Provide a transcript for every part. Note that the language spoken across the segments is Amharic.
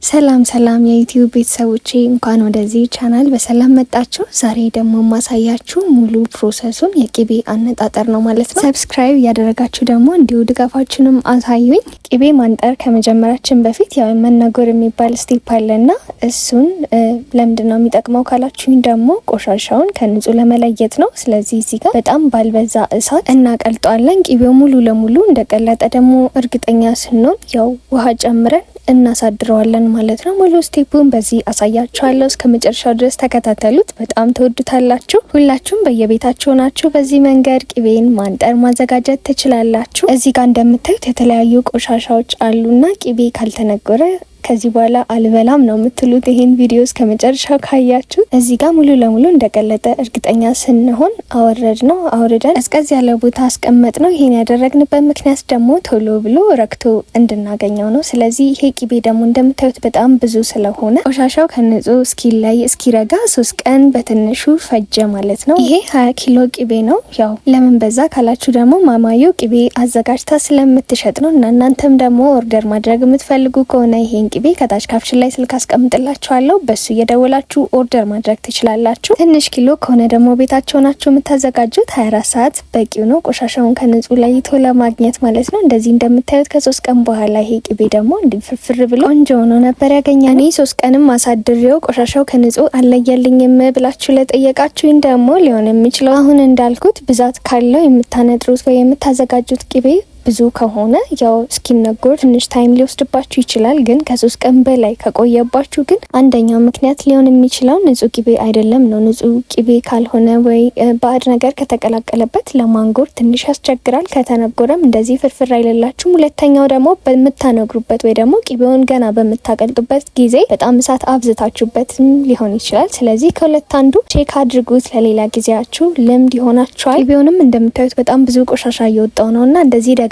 ሰላም የዩቲዩብ ቤተሰቦቼ እንኳን ወደዚህ ቻናል በሰላም መጣችሁ። ዛሬ ደግሞ ማሳያችሁ ሙሉ ፕሮሰሱን የቅቤ አነጣጠር ነው ማለት ነው። ሰብስክራይብ ያደረጋችሁ ደግሞ እንዲሁ ድጋፋችሁንም አሳዩኝ። ቅቤ ማንጠር ከመጀመራችን በፊት ያው መነጎር የሚባል ስቴፕ አለና እሱን ለምንድነው የሚጠቅመው ካላችሁኝ ደግሞ ቆሻሻውን ከንጹህ ለመለየት ነው። ስለዚህ እዚህ ጋር በጣም ባልበዛ እሳት እናቀልጠዋለን። ቅቤው ሙሉ ለሙሉ እንደቀለጠ ደግሞ እርግጠኛ ስንሆን ያው ውሃ ጨምረን እናሳድረዋለን ማለት ነው። ሙሉ ስቴፑን በዚህ አሳያችኋለሁ። እስከ መጨረሻው ድረስ ተከታተሉት፣ በጣም ተወዱታላችሁ። ሁላችሁም በየቤታችሁ ናችሁ በዚህ መንገድ ቅቤን ማንጠር ማዘጋጀት ትችላላችሁ። እዚህ ጋር እንደምታዩት የተለያዩ ቆሻሻዎች አሉና ቅቤ ካልተነጎረ ከዚህ በኋላ አልበላም ነው የምትሉት ይሄን ቪዲዮ እስከ መጨረሻው ካያችሁ። እዚህ ጋር ሙሉ ለሙሉ እንደቀለጠ እርግጠኛ ስንሆን አውርደን ቀዝቀዝ ያለ ቦታ አስቀመጥ ነው። ይሄን ያደረግንበት ምክንያት ደግሞ ቶሎ ብሎ ረክቶ እንድናገኘው ነው። ስለዚህ ይሄ ቅቤ ደግሞ እንደምታዩት በጣም ብዙ ስለሆነ ቆሻሻው ከንጹህ እስኪለይ እስኪረጋ 3 ቀን በትንሹ ፈጀ ማለት ነው። ይሄ 20 ኪሎ ቅቤ ነው። ያው ለምን በዛ ካላችሁ ደግሞ ማማዩ ቅቤ አዘጋጅታ ስለምትሸጥ ነው። እና እናንተም ደግሞ ኦርደር ማድረግ የምትፈልጉ ከሆነ ይሄን ቅቤ ከታች ካፕሽን ላይ ስልክ አስቀምጥላችኋለሁ። በሱ እየደወላችሁ ኦርደር ማድረግ ትችላላችሁ። ትንሽ ኪሎ ከሆነ ደግሞ ቤታችሁ ናችሁ የምታዘጋጁት 24 ሰዓት በቂው ነው፣ ቆሻሻውን ከንጹህ ለይቶ ለማግኘት ማለት ነው። እንደዚህ እንደምታዩት ከ3 ቀን በኋላ ይሄ ቅቤ ደግሞ እንዲፍርፍር ብሎ ቆንጆ ሆኖ ነበር ያገኛኔ። 3 ቀንም አሳድሬው ቆሻሻው ከንጹህ አለየልኝም ብላችሁ ለጠየቃችሁኝ ደግሞ ሊሆን የሚችለው አሁን እንዳልኩት ብዛት ካለው የምታነጥሩት ወይ የምታዘጋጁት ቅቤ ብዙ ከሆነ ያው እስኪነጎር ትንሽ ታይም ሊወስድባችሁ ይችላል። ግን ከ3 ቀን በላይ ከቆየባችሁ ግን አንደኛው ምክንያት ሊሆን የሚችለው ንጹህ ቅቤ አይደለም ነው። ንጹህ ቅቤ ካልሆነ ወይ ባዕድ ነገር ከተቀላቀለበት ለማንጎር ትንሽ ያስቸግራል። ከተነጎረም እንደዚህ ፍርፍር አይለላችሁም። ሁለተኛው ደግሞ በምታነግሩበት ወይ ደግሞ ቅቤውን ገና በምታቀልጡበት ጊዜ በጣም እሳት አብዝታችሁበትም ሊሆን ይችላል። ስለዚህ ከሁለት አንዱ ቼክ አድርጉት፣ ለሌላ ጊዜያችሁ ልምድ ይሆናችኋል። ቅቤውንም እንደምታዩት በጣም ብዙ ቆሻሻ እየወጣው ነውና እንደዚህ ደጋግማችሁ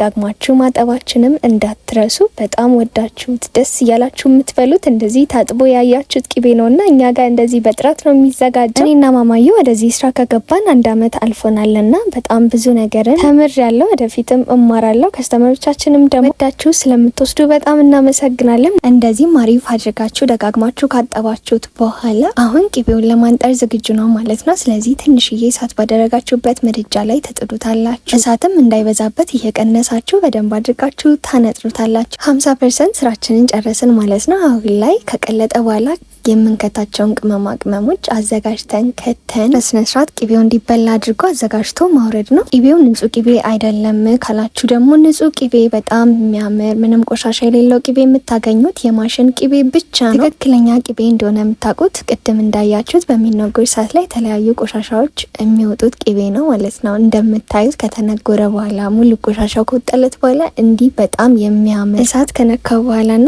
ማጠባችንም እንዳትረሱ። በጣም ወዳችሁት ደስ እያላችሁ የምትበሉት እንደዚህ ታጥቦ ያያችሁት ቅቤ ነውና እኛ ጋር እንደዚህ በጥራት ነው የሚዘጋጀው። እኔና ማማዬ ወደዚህ ስራ ከገባን 1 አመት አልፎናልና በጣም ብዙ ነገርን ተምሬያለሁ፣ ወደፊትም እማራለሁ። ከስተመሮቻችንም ደግሞ ወዳችሁ ስለምትወስዱ በጣም እናመሰግናለን። እንደዚህም አሪፍ አድርጋችሁ ደጋግማችሁ ካጠባችሁት በኋላ አሁን ቅቤውን ለማንጠር ዝግጁ ነው ማለት ነው። ስለዚህ ትንሽዬ እሳት ባደረጋችሁበት ምድጃ ላይ ተጥዱታላችሁ። እሳትም እንዳይበዛበት እየቀነሳችሁ በደንብ አድርጋችሁ ታነጥሩታላችሁ። 50% ስራችንን ጨረስን ማለት ነው። አሁን ላይ ከቀለጠ በኋላ የምንከታቸውን ቅመሞች አዘጋጅተን ከተን በስነስርዓት ቅቤው እንዲበላ አድርጎ አዘጋጅቶ ማውረድ ነው። ቅቤው ንጹህ ቅቤ አይደለም ካላችሁ ደግሞ ንጹህ ቅቤ በጣም የሚያምር ምንም ቆሻሻ የሌለው ቅቤ የምታገኙት የማሽን ቅቤ ብቻ ነው። ትክክለኛ ቅቤ እንደሆነ የምታውቁት ቅድም እንዳያችሁት በሚነጎር ሰዓት ላይ የተለያዩ ቆሻሻዎች የሚወጡት ቅቤ ነው ማለት ነው። እንደምታዩት ከተነጎረ በኋላ ሙሉ ቆሻሻው ከወጣለት በኋላ እንዲህ በጣም የሚያምር እሳት ከነካ በኋላና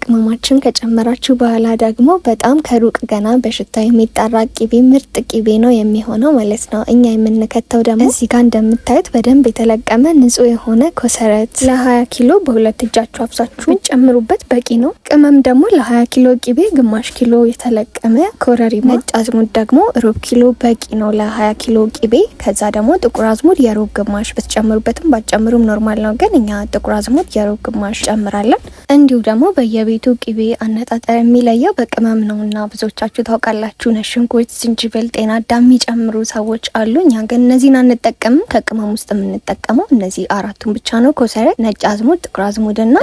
ቅመማችን ከጨመራችሁ በኋላ ደግሞ በጣም ከሩቅ ገና በሽታ የሚጣራ ቅቤ ምርጥ ቅቤ ነው የሚሆነው ማለት ነው። እኛ የምንከተው ደግሞ እዚህ ጋር እንደምታዩት በደንብ የተለቀመ ንጹህ የሆነ ኮሰረት ለ20 ኪሎ በሁለት እጃችሁ አብሳችሁ ጨምሩበት በቂ ነው። ቅመም ደግሞ ለ20 ኪሎ ቅቤ ግማሽ ኪሎ የተለቀመ ኮረሪማ፣ ነጭ አዝሙድ ደግሞ ሩብ ኪሎ በቂ ነው ለ20 ኪሎ ቅቤ። ከዛ ደግሞ ጥቁር አዝሙድ የሩብ ግማሽ፣ ብትጨምሩበትም ባትጨምሩም ኖርማል ነው፣ ግን እኛ ጥቁር አዝሙድ የሩብ ግማሽ ጨምራለን። እንዲሁ ደግሞ በየቤቱ ቅቤ አነጣጠር የሚለየው በቅመም ነውና ብዙዎቻችሁ ታውቃላችሁ። ነጭ ሽንኩርት፣ ዝንጅብል፣ ጤና አዳም የሚጨምሩ ሰዎች አሉ። እኛ ግን እነዚህን አንጠቀምም። ከቅመም ውስጥ የምንጠቀመው እነዚህ አራቱን ብቻ ነው። ኮሰረት፣ ነጭ አዝሙድ፣ ጥቁር አዝሙድና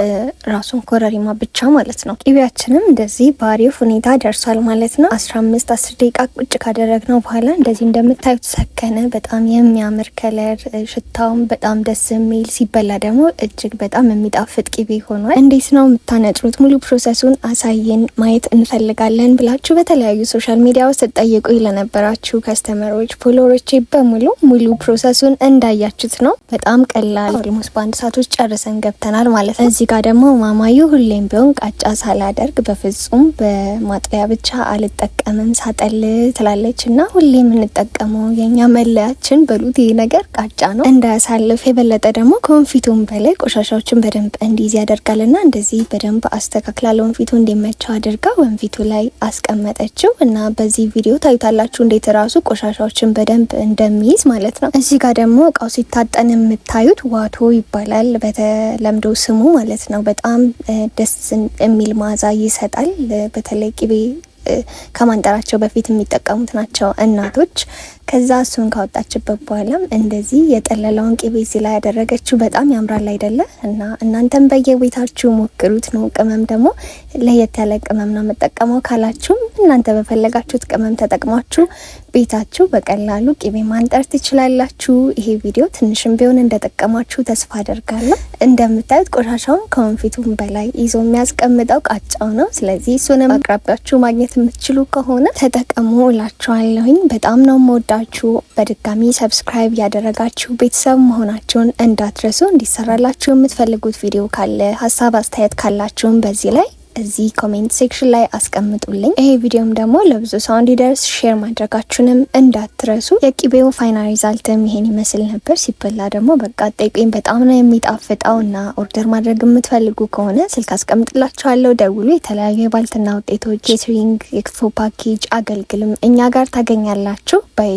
ራሱን ኮረሪማ ብቻ ማለት ነው። ቅቤያችንም እንደዚህ በአሪፍ ሁኔታ ደርሷል ማለት ነው። 15-10 ደቂቃ ቁጭ ካደረግነው በኋላ እንደዚህ እንደምታዩት ሰከነ። በጣም የሚያምር ከለር፣ ሽታውም በጣም ደስ የሚል ሲበላ ደግሞ እጅግ በጣም የሚጣፍጥ ቅቤ ሆኗል። እንዴት ነው የምታነጥሩት? ሙሉ ፕሮሰሱን አሳየን ማየት እንፈልጋለን ብላችሁ በተለያዩ ሶሻል ሚዲያ ውስጥ ተጠይቁ ለነበራችሁ ከስተመሮች ፎሎወሮቼ በሙሉ ሙሉ ፕሮሰሱን እንዳያችሁት ነው። በጣም ቀላል ኦልሞስት በ1 ሰዓት ውስጥ ጨርሰን ገብተናል ማለት ነው። እዚህ ጋር ደግሞ ማማዩ ሁሌም ቢሆን ቃጫ ሳላደርግ በፍጹም በማጥለያ ብቻ አልጠቀምም ሳጠል ትላለች እና ሁሌም የምንጠቀመው የኛ መለያችን በሉት ይሄ ነገር ቃጫ ነው። እንዳያሳልፍ የበለጠ ደግሞ ከወንፊቱም በላይ ቆሻሻዎችን በደንብ እንዲይዝ ያደርጋልና እንደዚህ በደንብ አስተካክላ ለወንፊቱ እንዲመቸው አድርጋ ወንፊቱ ላይ አስቀመጠችው እና በዚህ ቪዲዮ ታዩታላችሁ እንዴት ራሱ ቆሻሻዎችን በደንብ እንደሚይዝ ማለት ነው። እዚህ ጋር ደግሞ እቃው ሲታጠን የምታዩት ዋቶ ይባላል በተለምዶ ስሙ ማለት ነው። በጣም ደስ የሚል መዓዛ ይሰጣል። በተለይ ቅቤ ከማንጠራቸው በፊት የሚጠቀሙት ናቸው እናቶች። ከዛ እሱን ካወጣችበት በኋላም እንደዚህ የጠለለውን ቅቤ እዚህ ላይ ያደረገችው በጣም ያምራል አይደለ? እና እናንተም በየቤታችሁ ሞክሩት ነው። ቅመም ደግሞ ለየት ያለ ቅመም ነው የምጠቀመው ካላችሁም እናንተ በፈለጋችሁት ቅመም ተጠቅማችሁ ቤታችሁ በቀላሉ ቅቤ ማንጠር ትችላላችሁ። ይሄ ቪዲዮ ትንሽም ቢሆን እንደጠቀማችሁ ተስፋ አደርጋለሁ። እንደምታዩት ቆሻሻውን ከወንፊቱም በላይ ይዞ የሚያስቀምጠው ቃጫው ነው። ስለዚህ እሱንም አቅራቢያችሁ ማግኘት የምትችሉ ከሆነ ተጠቀሙ እላችኋለሁኝ። በጣም ነው የምወዳችሁ። በድጋሚ ሰብስክራይብ ያደረጋችሁ ቤተሰብ መሆናችሁን እንዳትረሱ። እንዲሰራላችሁ የምትፈልጉት ቪዲዮ ካለ ሀሳብ አስተያየት ካላችሁም በዚህ ላይ እዚህ ኮሜንት ሴክሽን ላይ አስቀምጡልኝ። ይሄ ቪዲዮም ደግሞ ለብዙ ሰው እንዲደርስ ሼር ማድረጋችሁንም እንዳትረሱ። የቅቤው ፋይናል ሪዛልትም ይሄን ይመስል ነበር። ሲበላ ደግሞ በቃ ጠይቁኝ፣ በጣም ነው የሚጣፍጠው እና ኦርደር ማድረግ የምትፈልጉ ከሆነ ስልክ አስቀምጥላችኋለሁ፣ ደውሉ። የተለያዩ የባልትና ውጤቶች፣ ኬተሪንግ፣ የክትፎ ፓኬጅ አገልግልም እኛ ጋር ታገኛላችሁ። ባይ